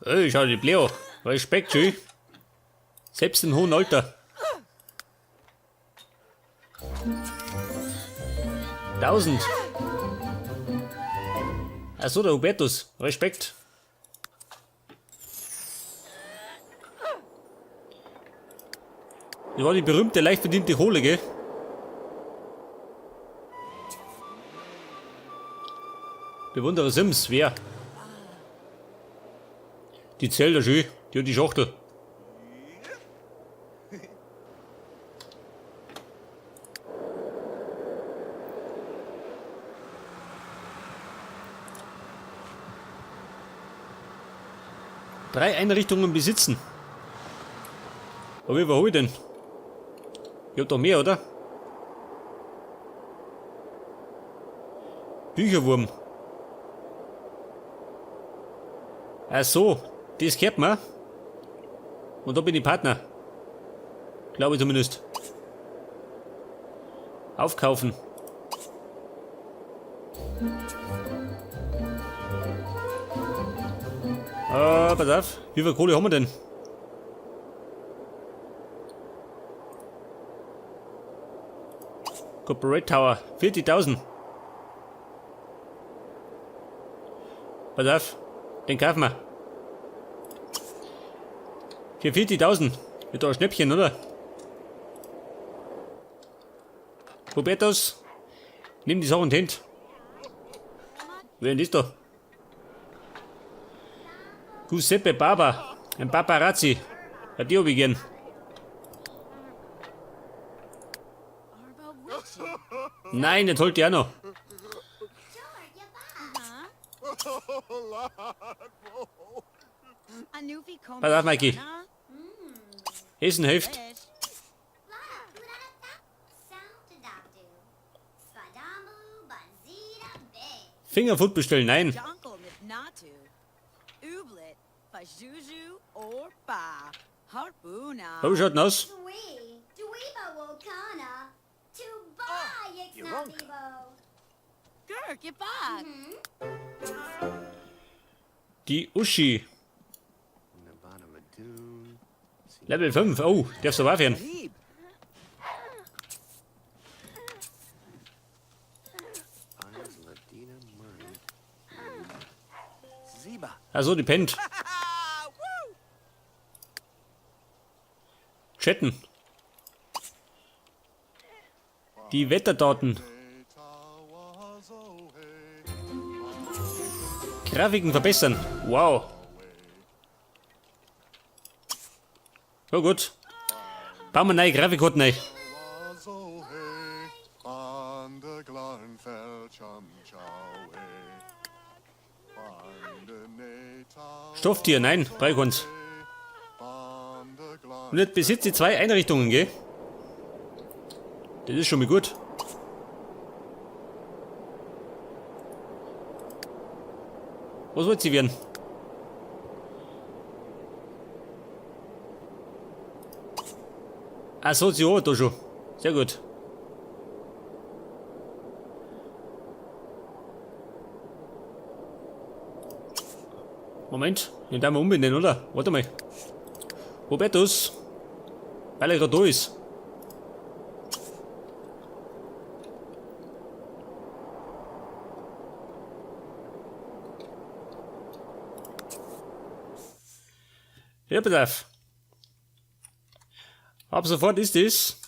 Ey, schau die Leo. Respekt, schön. Selbst im hohen Alter. 1000. Achso, der Hubertus. Respekt. Das war die berühmte, leicht verdiente Kohle, gell? Bewundere Sims, wer? Die Zelda schön, die hat die Schachtel. Drei Einrichtungen besitzen. Aber wie überhole ich denn? Ich hab doch mehr, oder? Bücherwurm. Ach so, das gehört mir. Und da bin ich Partner. Glaube ich zumindest. Aufkaufen. Pass auf. Wie viel Kohle haben wir denn? Corporate Tower. 40.000. Pass auf. Den kaufen wir. Für 40.000. Wird da ein Schnäppchen, oder? Hubertus. Nimm die Sachen in die Hand. Wer ist das da? Giuseppe Barber. Ein Paparazzi. Ja, die hab ich gern. Nein, jetzt holt die auch noch. Pass auf, Mikey. Essen hilft. Fingerfood bestellen, nein. Oh, schaut denn aus? Die Uschi. Level 5. Oh, darfst du warten. Also, die pennt. Chatten. Die Wetterdaten. Grafiken verbessern. Wow. Oh gut. Bauen wir neue Grafikkarten rein. Stofftier, nein, brauche ich uns. Und jetzt besitze ich 2 Einrichtungen, gell? Das ist schon mal gut. Was wollt sie werden? Ah, so, sie hat da schon. Sehr gut. Moment, den darf man umbenennen, oder? Warte mal. Hubertus. Weil er gerade da ist. Ja, pass auf. Ab sofort ist es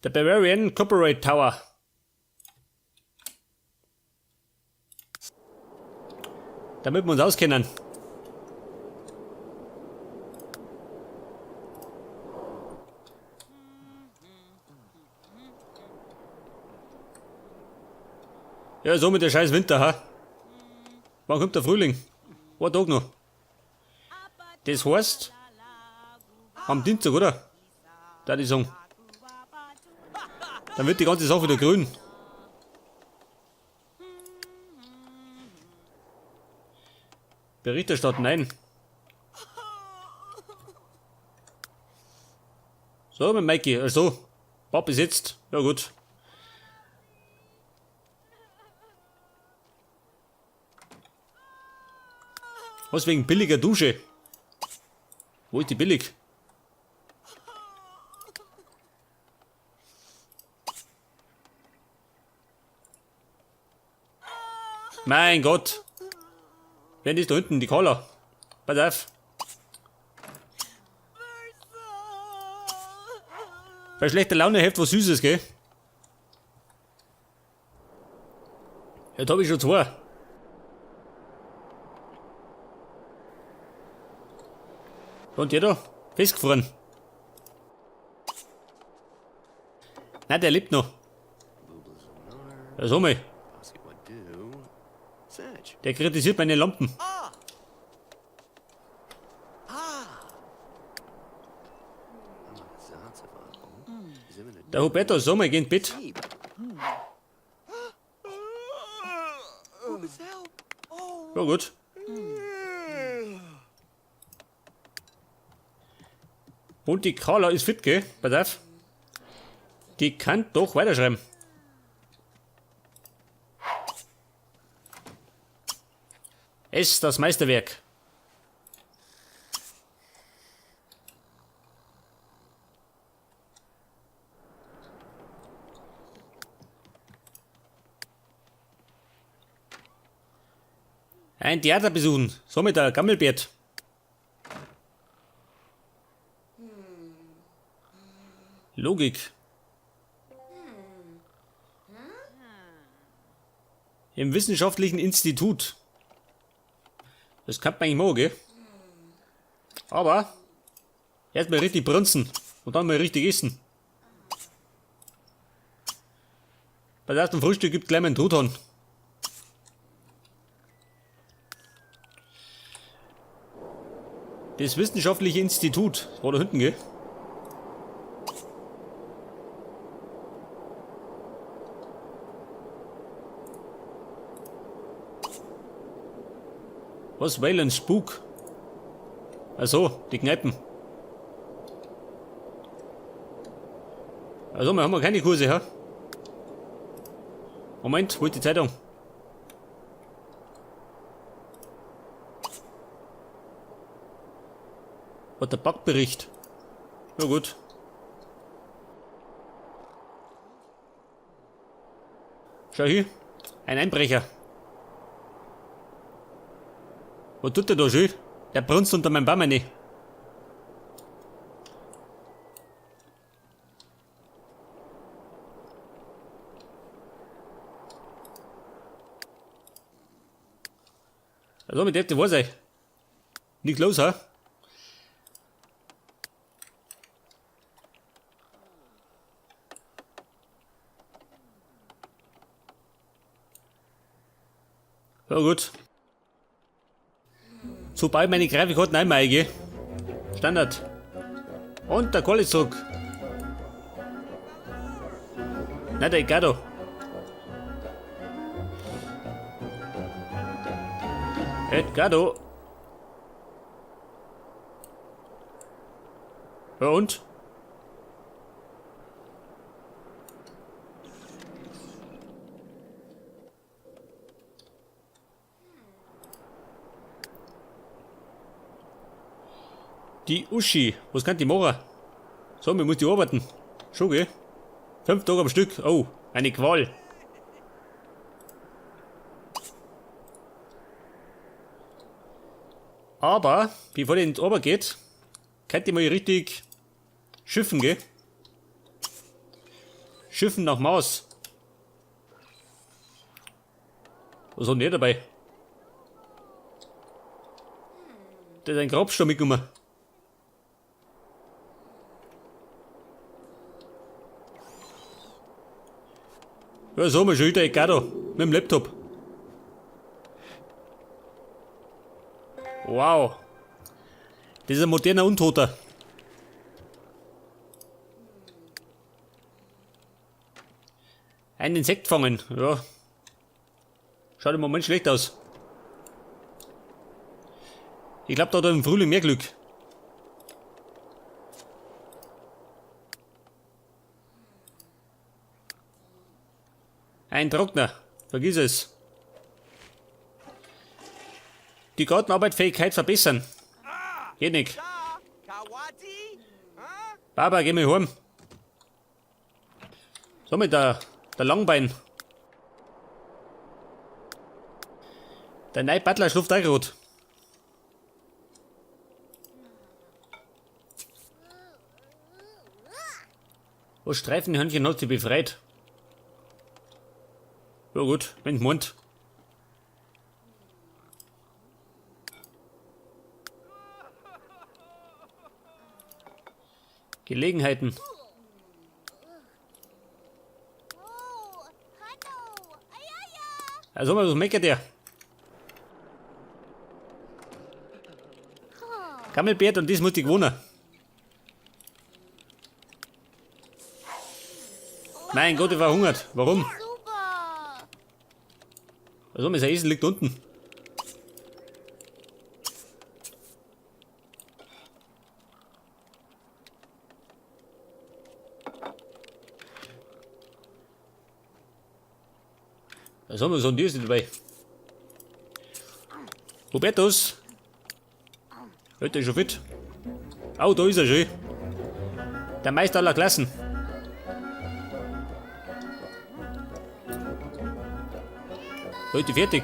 der Bavarian Corporate Tower. Damit wir uns auskennen. Ja, so mit der scheiß Winter, ha? Wann kommt der Frühling? Ein Tag noch. Das heißt, am Dienstag, oder? Da die sagen. Dann wird die ganze Sache wieder grün. Bericht erstatten, nein. So, mit Mikey, also. Papi sitzt. Ja gut. Was wegen billiger Dusche? Wo ist die billig? Mein Gott. Wer ist da unten? Die Cola. Pass auf. Bei schlechter Laune hilft was Süßes, gell? Jetzt hab ich schon zwei. Und der da? Festgefroren. Nein, der lebt noch. Ja, so mal. Der kritisiert meine Lampen. Der Huberto, so mal, geh ins Bett. Ja gut. Und die Carla ist fit, gell? Pass auf. Die kann doch weiterschreiben. Es das Meisterwerk. Ein Theater besuchen. So mit der Gammelbert. Logik. Im wissenschaftlichen Institut. Das kann man eigentlich machen, gell? Aber erstmal richtig brunzen und dann mal richtig essen. Bei der ersten Frühstück gibt gleich mal einen Truthahn. Das wissenschaftliche Institut. Das war da hinten, gell? Was? Weil ein Spuk? Also, die Kneipen. Also, wir haben ja keine Kurse, ha? Moment, holt die Zeitung. Was, der Backbericht? Ja gut. Schau hier, ein Einbrecher. Was tut der da schön? Der brunst unter meinem Baum rein. Also, mit der was sei. Nicht los, ha? Ja gut. Sobald meine Grafikkarten einmal eingehen. Standard. Und der Kohl ist zurück. Nein, der Egado. Edgardo. Ja und? Die Uschi, was kann die machen? So, wir müssen die arbeiten. Schon, gell? 5 Tage am Stück. Oh, eine Qual. Aber, bevor die ins Ober geht, könnt ihr mal richtig schiffen, gell? Schiffen nach Maus. Was hat der dabei? Der ist ein Grabstein mitgenommen. Ja, so, mal schon wieder Egado mit dem Laptop. Wow. Das ist ein moderner Untoter. Ein Insekt fangen, ja. Schaut im Moment schlecht aus. Ich glaube, da hat er im Frühling mehr Glück. Ein Trockner, vergiss es. Die Gartenarbeitfähigkeit verbessern. Geht nicht. Baba, geh mal heim. So mit der Langbein. Der neue Butler schläft auch gerade. Was Streifenhörnchen hat sie befreit? Ja gut, wenn's meint. Gelegenheiten. Also was meckert der? Gammelbärt und das muss ich gewonnen. Mein Gott, ich war verhungert. Warum? Also mein Essen liegt unten. Was haben wir so ein Dürste dabei? Hubertus! Heute ist schon fit. Oh, da ist er schon. Der Meister aller Klassen. Heute fertig.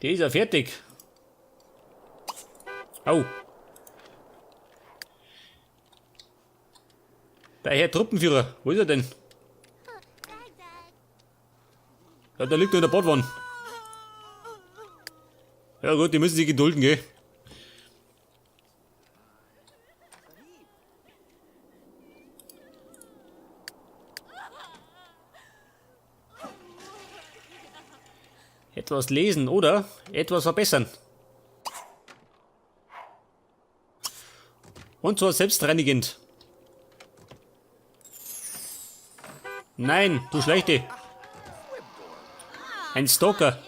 Der ist ja fertig. Au. Der Herr Truppenführer, wo ist er denn? Ja, der liegt nur in der Badwanne. Ja gut, die müssen sich gedulden, gell? Etwas lesen oder etwas verbessern. Und zwar selbstreinigend. Nein, du Schlechte. Ein Stalker.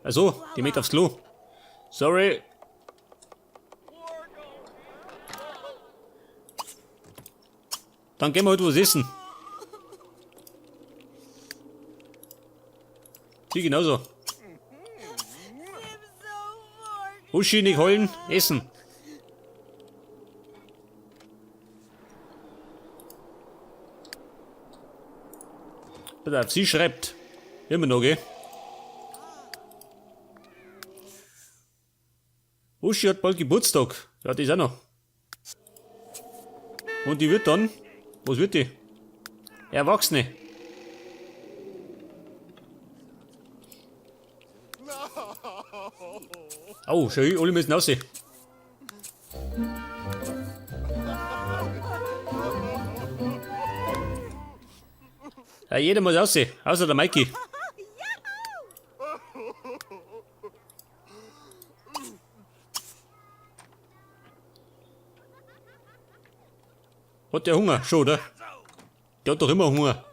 Also, die mit aufs Klo. Sorry. Dann gehen wir heute was essen. Sie genauso. Uschi, nicht heulen, essen. Pass auf, sie schreibt. Immer noch, gell? Uschi hat bald Geburtstag. Ja, das auch noch. Und die wird dann, was wird die? Erwachsene. Oh, schön, alle müssen raus. Ja, jeder muss raus, außer der Mikey. Hat der Hunger? Schon, oder? Der hat doch immer Hunger.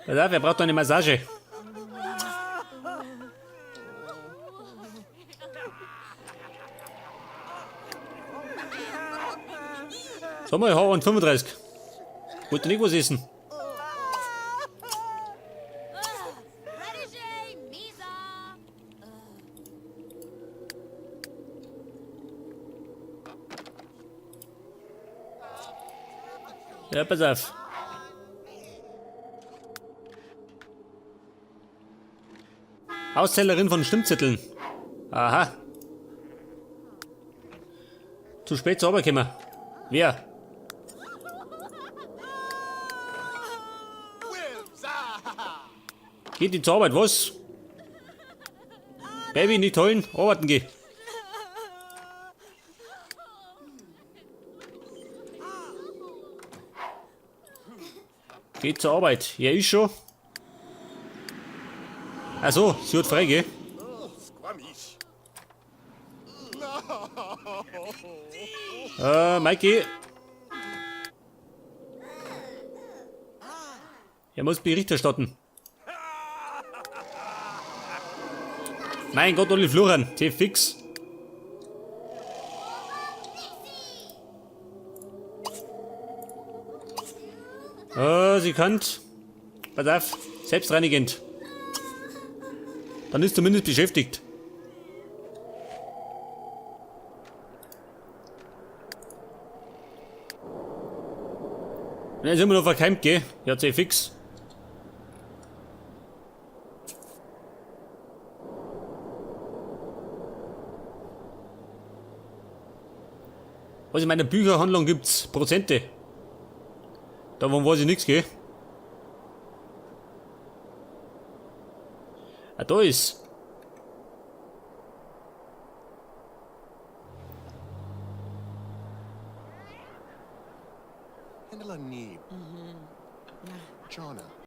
Pass auf, er braucht eine Massage. Sag mal, H1 35. Wollt ihr nicht was essen? Ja, pass auf. Auszählerin von Stimmzetteln. Aha. Zu spät zur Arbeit gekommen. Wer? Geht die zur Arbeit, was? Baby, nicht heulen, arbeiten geh. Geht zur Arbeit. Ja, ist schon. Ach so, sie hat frei, gell? Mikey. Er muss Bericht erstatten. Mein Gott, alle fluchen. T fix. Oh, sie kann. Pass auf, selbstreinigend. Dann ist zumindest beschäftigt. Ja, ist immer noch verkeimt, gell? Ja, sehr fix. Was in meiner Bücherhandlung gibt's? Prozente. Davon weiß ich nichts, gell? Ah, da ist.